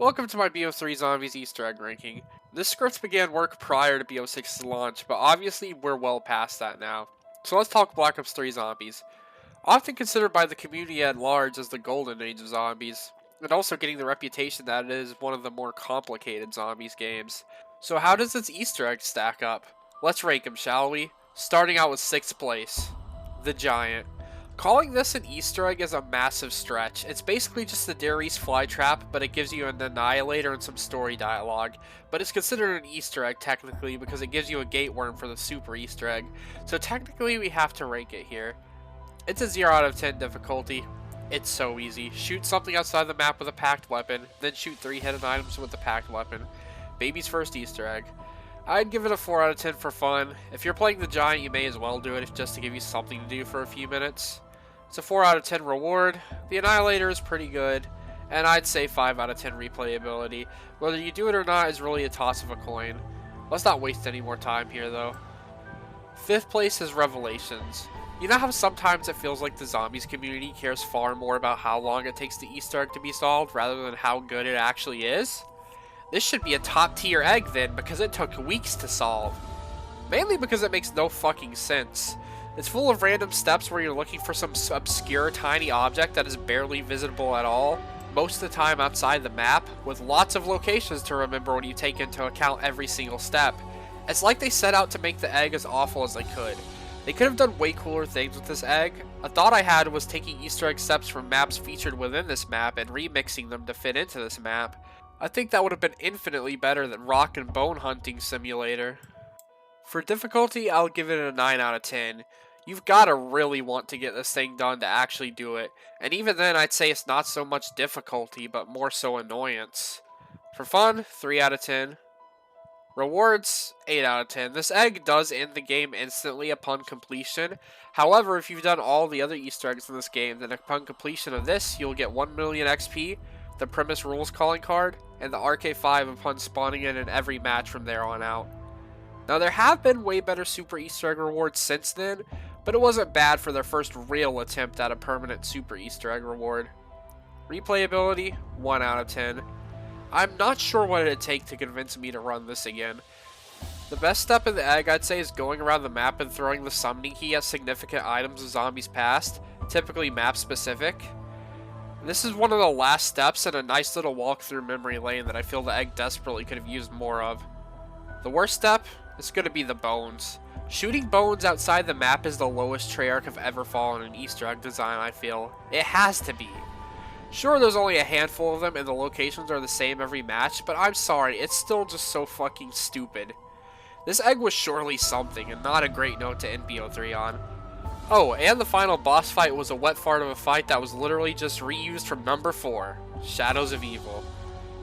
Welcome to my BO3 Zombies Easter egg ranking. This script began work prior to BO6's launch, but obviously we're well past that now. So let's talk Black Ops 3 Zombies. Often considered by the community at large as the golden age of zombies, and also getting the reputation that it is one of the more complicated zombies games. So how does its Easter egg stack up? Let's rank them, shall we? Starting out with 6th place, the Giant. Calling this an Easter egg is a massive stretch. It's basically just the Darius flytrap, but it gives you an Annihilator and some story dialogue. But it's considered an Easter egg technically because it gives you a gate worm for the super Easter egg. So technically we have to rank it here. It's a 0 out of 10 difficulty. It's so easy. Shoot something outside the map with a packed weapon, then shoot 3 hidden items with the packed weapon. Baby's first Easter egg. I'd give it a 4 out of 10 for fun. If you're playing the Giant, you may as well do it just to give you something to do for a few minutes. It's a 4 out of 10 reward. The Annihilator is pretty good, and I'd say 5 out of 10 replayability. Whether you do it or not is really a toss of a coin. Let's not waste any more time here though. 5th place is Revelations. You know how sometimes it feels like the zombies community cares far more about how long it takes the Easter egg to be solved rather than how good it actually is? This should be a top tier egg then because it took weeks to solve. Mainly because it makes no fucking sense. It's full of random steps where you're looking for some obscure tiny object that is barely visible at all, most of the time outside the map, with lots of locations to remember when you take into account every single step. It's like they set out to make the egg as awful as they could. They could have done way cooler things with this egg. A thought I had was taking Easter egg steps from maps featured within this map and remixing them to fit into this map. I think that would have been infinitely better than Rock and Bone Hunting Simulator. For difficulty, I'll give it a 9 out of 10. You've got to really want to get this thing done to actually do it, and even then I'd say it's not so much difficulty, but more so annoyance. For fun, 3 out of 10. Rewards, 8 out of 10. This egg does end the game instantly upon completion. However, if you've done all the other Easter eggs in this game, then upon completion of this, you'll get 1 million XP, the Premise Rules calling card, and the RK5 upon spawning in every match from there on out. Now there have been way better Super Easter egg rewards since then, but it wasn't bad for their first real attempt at a permanent Super Easter egg reward. Replayability, 1 out of 10. I'm not sure what it'd take to convince me to run this again. The best step in the egg I'd say is going around the map and throwing the summoning key at significant items of zombies past, typically map specific. This is one of the last steps in a nice little walk through memory lane that I feel the egg desperately could have used more of. The worst step is going to be the bones. Shooting bones outside the map is the lowest Treyarch have ever fallen in Easter egg design, I feel. It has to be. Sure, there's only a handful of them and the locations are the same every match, but I'm sorry, it's still just so fucking stupid. This egg was surely something, and not a great note to end BO3 on. Oh, and the final boss fight was a wet fart of a fight that was literally just reused from number 4, Shadows of Evil.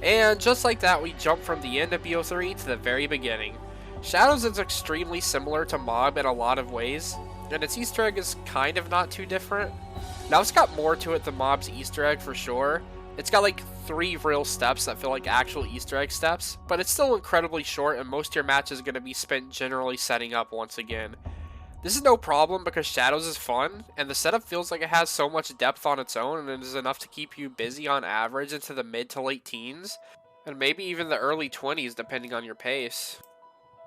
And just like that, we jump from the end of BO3 to the very beginning. Shadows is extremely similar to Mob in a lot of ways, and its Easter egg is kind of not too different. Now it's got more to it than Mob's Easter egg for sure. It's got like 3 real steps that feel like actual Easter egg steps, but it's still incredibly short and most of your match is going to be spent generally setting up once again. This is no problem because Shadows is fun, and the setup feels like it has so much depth on its own and it is enough to keep you busy on average into the mid to late teens, and maybe even the early 20s depending on your pace.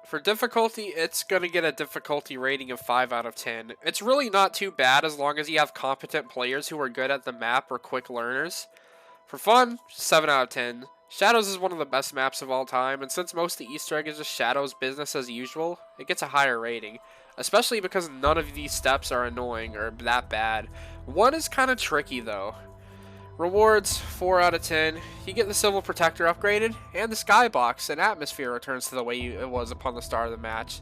For difficulty, it's going to get a difficulty rating of 5 out of 10. It's really not too bad as long as you have competent players who are good at the map or quick learners. For fun, 7 out of 10. Shadows is one of the best maps of all time, and since most of the Easter egg is just Shadows business as usual, it gets a higher rating. Especially because none of these steps are annoying or that bad. One is kind of tricky though. Rewards, 4 out of 10. You get the Civil Protector upgraded, and the Skybox and Atmosphere returns to the way it was upon the start of the match.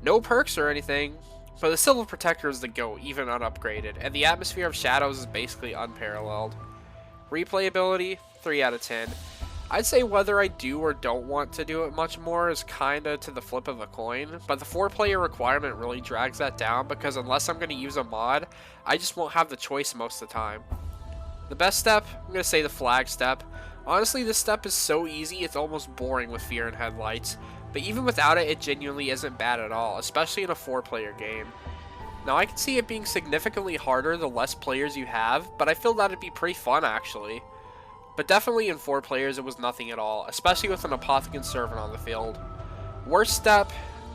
No perks or anything, but the Civil Protector is the GOAT, even unupgraded, and the Atmosphere of Shadows is basically unparalleled. Replayability, 3 out of 10. I'd say whether I do or don't want to do it much more is kinda to the flip of a coin, but the 4-player requirement really drags that down because unless I'm going to use a mod, I just won't have the choice most of the time. The best step, I'm going to say the flag step. Honestly, this step is so easy it's almost boring with Fear and Headlights, but even without it, it genuinely isn't bad at all, especially in a 4-player game. Now I can see it being significantly harder the less players you have, but I feel that'd be pretty fun actually. but definitely in 4 players it was nothing at all, especially with an Apothecon servant on the field. Worst step,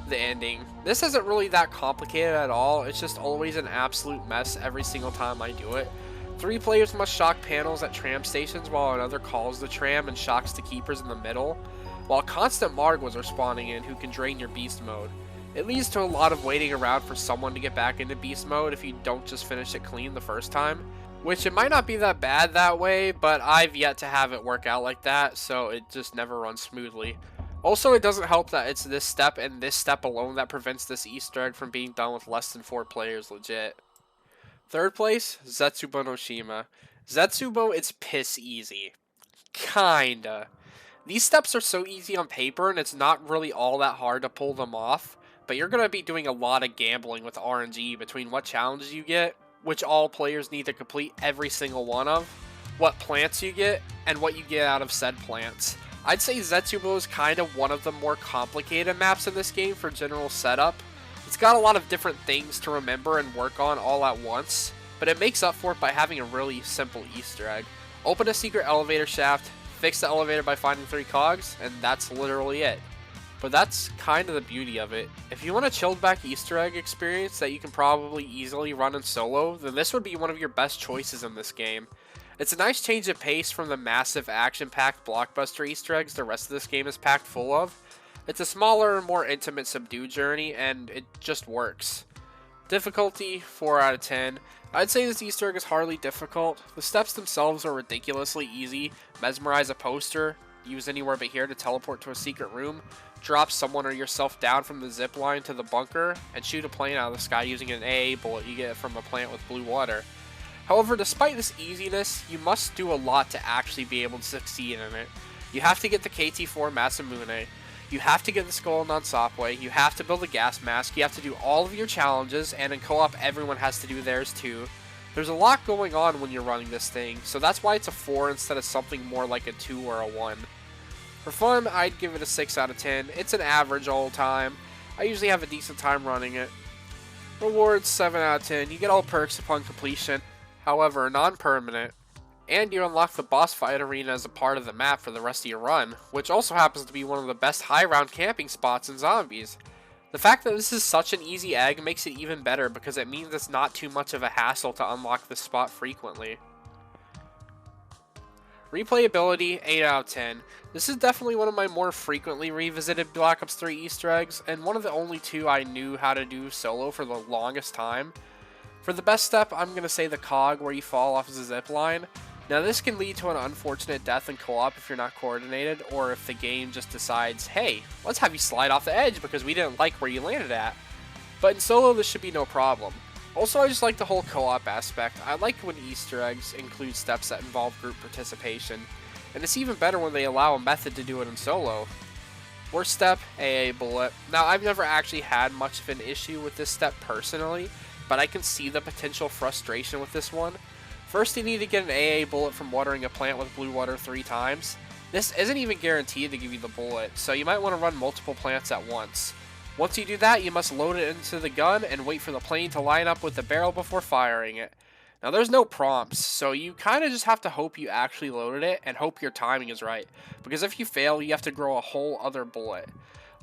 the ending. This isn't really that complicated at all, it's just always an absolute mess every single time I do it. 3 players must shock panels at tram stations while another calls the tram and shocks the keepers in the middle, while constant Margwas are spawning in who can drain your beast mode. It leads to a lot of waiting around for someone to get back into beast mode if you don't just finish it clean the first time, which it might not be that bad that way, but I've yet to have it work out like that, so it just never runs smoothly. Also, it doesn't help that it's this step and this step alone that prevents this Easter egg from being done with less than 4 players legit. 3rd place, Zetsubou no Shima. Zetsubou, it's piss easy. Kinda. These steps are so easy on paper and it's not really all that hard to pull them off, but you're going to be doing a lot of gambling with RNG between what challenges you get, which all players need to complete every single one of, what plants you get, and what you get out of said plants. I'd say Zetsubou is kind of one of the more complicated maps in this game for general setup. It's got a lot of different things to remember and work on all at once, but it makes up for it by having a really simple Easter egg. Open a secret elevator shaft, fix the elevator by finding 3 cogs, and that's literally it. But that's kind of the beauty of it. If you want a chilled back Easter egg experience that you can probably easily run in solo, then this would be one of your best choices in this game. It's a nice change of pace from the massive action-packed blockbuster Easter eggs the rest of this game is packed full of. It's a smaller, more intimate subdued journey, and it just works. Difficulty, 4 out of 10. I'd say this Easter egg is hardly difficult. The steps themselves are ridiculously easy. Mesmerize a poster, use anywhere but here to teleport to a secret room, drop someone or yourself down from the zip line to the bunker, and shoot a plane out of the sky using an AA bullet you get from a plant with blue water. However, despite this easiness, you must do a lot to actually be able to succeed in it. You have to get the KT4 Masamune, you have to get the Skull Non-Sopway, you have to build a gas mask, you have to do all of your challenges, and in co-op everyone has to do theirs too. There's a lot going on when you're running this thing, so that's why it's a 4 instead of something more like a 2 or a 1. For fun, I'd give it a 6 out of 10. It's an average all the time. I usually have a decent time running it. Rewards, 7 out of 10. You get all perks upon completion, however, non-permanent. And you unlock the boss fight arena as a part of the map for the rest of your run, which also happens to be one of the best high-round camping spots in Zombies. The fact that this is such an easy egg makes it even better because it means it's not too much of a hassle to unlock this spot frequently. Replayability, 8 out of 10. This is definitely one of my more frequently revisited Black Ops 3 Easter eggs, and one of the only 2 I knew how to do solo for the longest time. For the best step, I'm going to say the cog where you fall off the zip line. Now this can lead to an unfortunate death in co-op if you're not coordinated, or if the game just decides, hey, let's have you slide off the edge because we didn't like where you landed at. But in solo this should be no problem. Also, I just like the whole co-op aspect. I like when Easter eggs include steps that involve group participation, and it's even better when they allow a method to do it in solo. Worst step, AA bullet. Now I've never actually had much of an issue with this step personally, but I can see the potential frustration with this one. First, you need to get an AA bullet from watering a plant with blue water 3 times. This isn't even guaranteed to give you the bullet, so you might want to run multiple plants at once. Once you do that, you must load it into the gun and wait for the plane to line up with the barrel before firing it. Now there's no prompts, so you kind of just have to hope you actually loaded it and hope your timing is right, because if you fail, you have to grow a whole other bullet.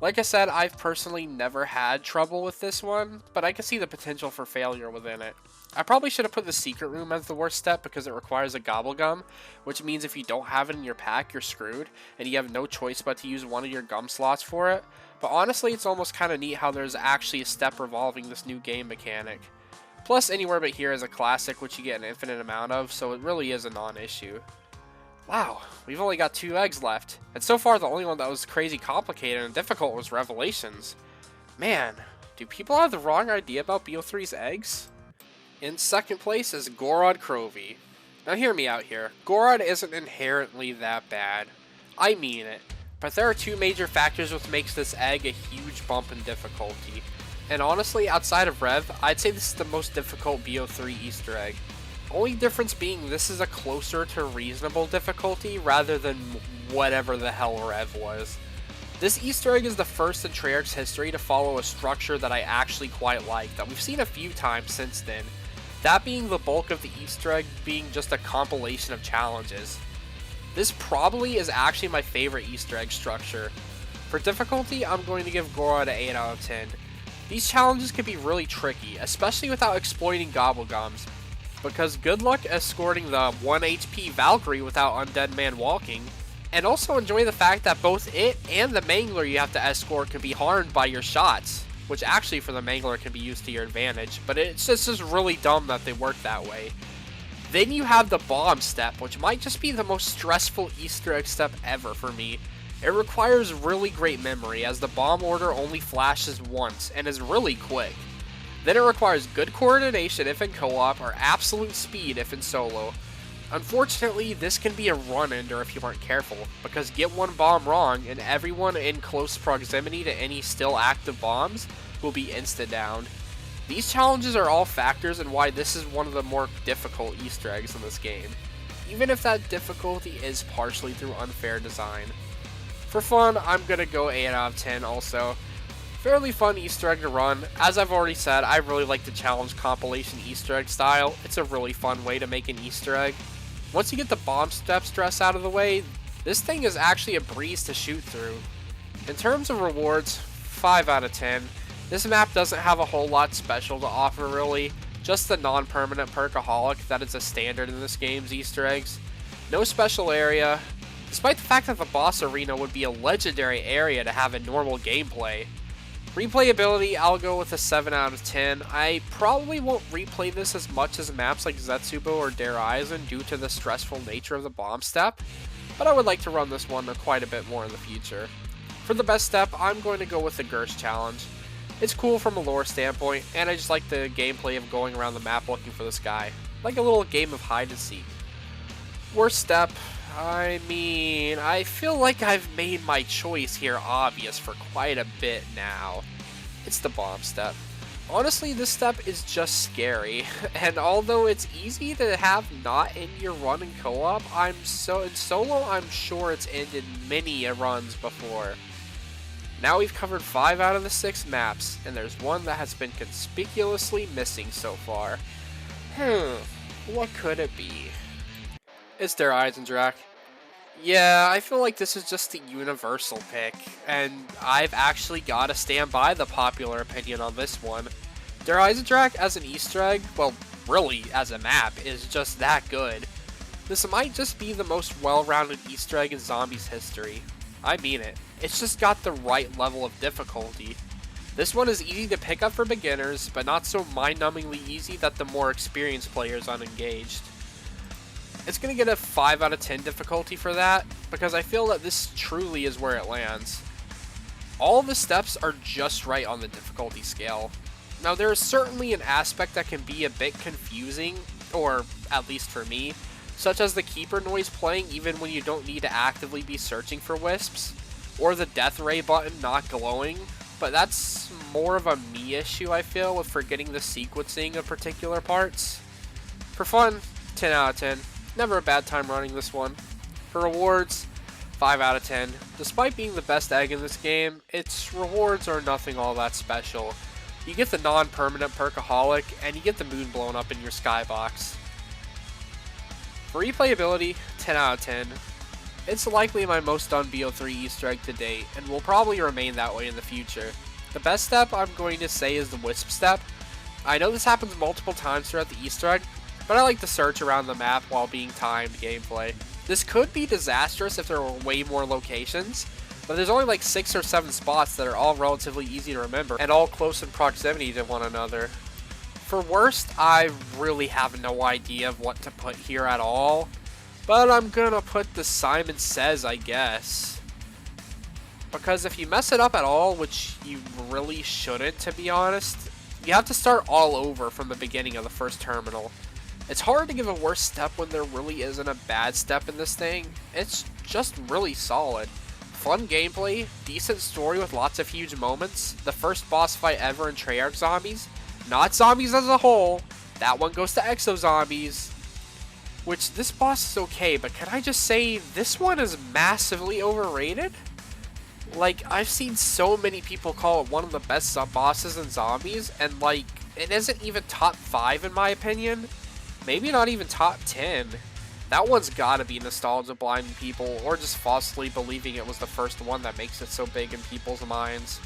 Like I said, I've personally never had trouble with this one, but I can see the potential for failure within it. I probably should have put the secret room as the worst step because it requires a gobble gum, which means if you don't have it in your pack, you're screwed, and you have no choice but to use one of your gum slots for it. But honestly, it's almost kind of neat how there's actually a step revolving this new game mechanic. Plus, Anywhere But Here is a classic which you get an infinite amount of, so it really is a non-issue. Wow, we've only got 2 eggs left, and so far the only one that was crazy complicated and difficult was Revelations. Man, do people have the wrong idea about BO3's eggs? In second place is Gorod Krovi. Now hear me out here, Gorod isn't inherently that bad. I mean it. But there are 2 major factors which makes this egg a huge bump in difficulty. And honestly, outside of Rev, I'd say this is the most difficult BO3 Easter egg. Only difference being this is a closer to reasonable difficulty rather than whatever the hell Rev was. This Easter egg is the first in Treyarch's history to follow a structure that I actually quite like, that we've seen a few times since then. That being the bulk of the Easter egg being just a compilation of challenges. This probably is actually my favorite Easter egg structure. For difficulty, I'm going to give Gorod an 8 out of 10. These challenges can be really tricky, especially without exploiting Gobblegums, because good luck escorting the 1 HP Valkyrie without Undead Man walking, and also enjoy the fact that both it and the Mangler you have to escort can be harmed by your shots, which actually for the Mangler can be used to your advantage, but it's just really dumb that they work that way. Then you have the bomb step, which might just be the most stressful Easter egg step ever for me. It requires really great memory, as the bomb order only flashes once and is really quick. Then it requires good coordination if in co-op, or absolute speed if in solo. Unfortunately, this can be a run-ender if you aren't careful, because get one bomb wrong and everyone in close proximity to any still active bombs will be insta-downed. These challenges are all factors in why this is one of the more difficult Easter eggs in this game, even if that difficulty is partially through unfair design. For fun, I'm gonna go 8 out of 10 also. Fairly fun Easter egg to run. As I've already said, I really like the challenge compilation Easter egg style. It's a really fun way to make an Easter egg. Once you get the bomb step stress out of the way, this thing is actually a breeze to shoot through. In terms of rewards, 5 out of 10. This map doesn't have a whole lot special to offer really, just the non-permanent perkaholic that is a standard in this game's Easter eggs. No special area, despite the fact that the boss arena would be a legendary area to have in normal gameplay. Replayability, I'll go with a 7 out of 10. I probably won't replay this as much as maps like Zetsubou or Dare Eisen due to the stressful nature of the bomb step, but I would like to run this one quite a bit more in the future. For the best step, I'm going to go with the Gersh challenge. It's cool from a lore standpoint, and I just like the gameplay of going around the map looking for this guy, like a little game of hide and seek. Worst step, I mean, I feel like I've made my choice here obvious for quite a bit now. It's the bomb step. Honestly, this step is just scary, and although it's easy to have not in your run in co-op, in solo I'm sure it's ended many runs before. Now we've covered 5 out of the 6 maps, and there's one that has been conspicuously missing so far. What could it be? It's their Eisendrache. Yeah, I feel like this is just the universal pick, and I've actually got to stand by the popular opinion on this one. Their Eisendrache as an Easter egg, well, really as a map, is just that good. This might just be the most well-rounded Easter egg in Zombies history. I mean it. It's just got the right level of difficulty. This one is easy to pick up for beginners, but not so mind-numbingly easy that the more experienced player is unengaged. It's going to get a 5 out of 10 difficulty for that, because I feel that this truly is where it lands. All the steps are just right on the difficulty scale. Now there is certainly an aspect that can be a bit confusing, or at least for me, such as the keeper noise playing even when you don't need to actively be searching for wisps, or the death ray button not glowing, but that's more of a me issue I feel with forgetting the sequencing of particular parts. For fun, 10 out of 10. Never a bad time running this one. For rewards, 5 out of 10. Despite being the best egg in this game, its rewards are nothing all that special. You get the non-permanent perkaholic, and you get the moon blown up in your skybox. For replayability, 10 out of 10. It's likely my most done BO3 Easter egg to date, and will probably remain that way in the future. The best step I'm going to say is the Wisp step. I know this happens multiple times throughout the Easter egg, but I like to search around the map while being timed gameplay. This could be disastrous if there were way more locations, but there's only like 6 or 7 spots that are all relatively easy to remember, and all close in proximity to one another. For worst, I really have no idea of what to put here at all, but I'm gonna put the Simon Says, I guess. Because if you mess it up at all, which you really shouldn't to be honest, you have to start all over from the beginning of the first terminal. It's hard to give a worse step when there really isn't a bad step in this thing. It's just really solid. Fun gameplay, decent story with lots of huge moments, the first boss fight ever in Treyarch Zombies, not Zombies as a whole, that one goes to Exo Zombies. Which, this boss is okay, but can I just say, this one is massively overrated? Like, I've seen so many people call it one of the best sub-bosses in Zombies, and like, it isn't even top 5 in my opinion. Maybe not even top 10. That one's gotta be nostalgia blinding people, or just falsely believing it was the first one that makes it so big in people's minds.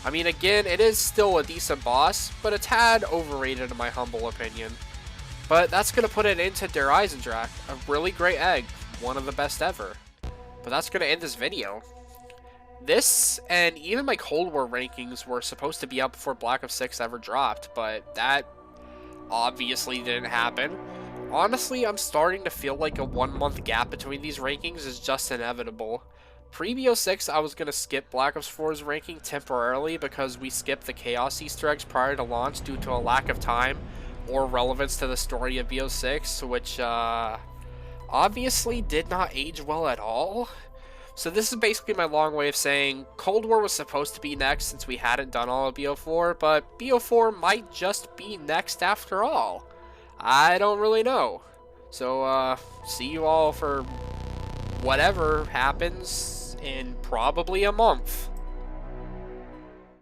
I mean, again, it is still a decent boss, but a tad overrated in my humble opinion. But that's gonna put it into Der Eisendrache, a really great egg, one of the best ever. But that's gonna end this video. This, and even my Cold War rankings were supposed to be up before Black Ops 6 ever dropped, but that obviously didn't happen. Honestly, I'm starting to feel like a 1 month gap between these rankings is just inevitable. Pre-BO6, I was going to skip Black Ops 4's ranking temporarily because we skipped the Chaos Easter eggs prior to launch due to a lack of time or relevance to the story of BO6, which obviously did not age well at all. So this is basically my long way of saying Cold War was supposed to be next since we hadn't done all of BO4, but BO4 might just be next after all. I don't really know. So, see you all for whatever happens in probably a month.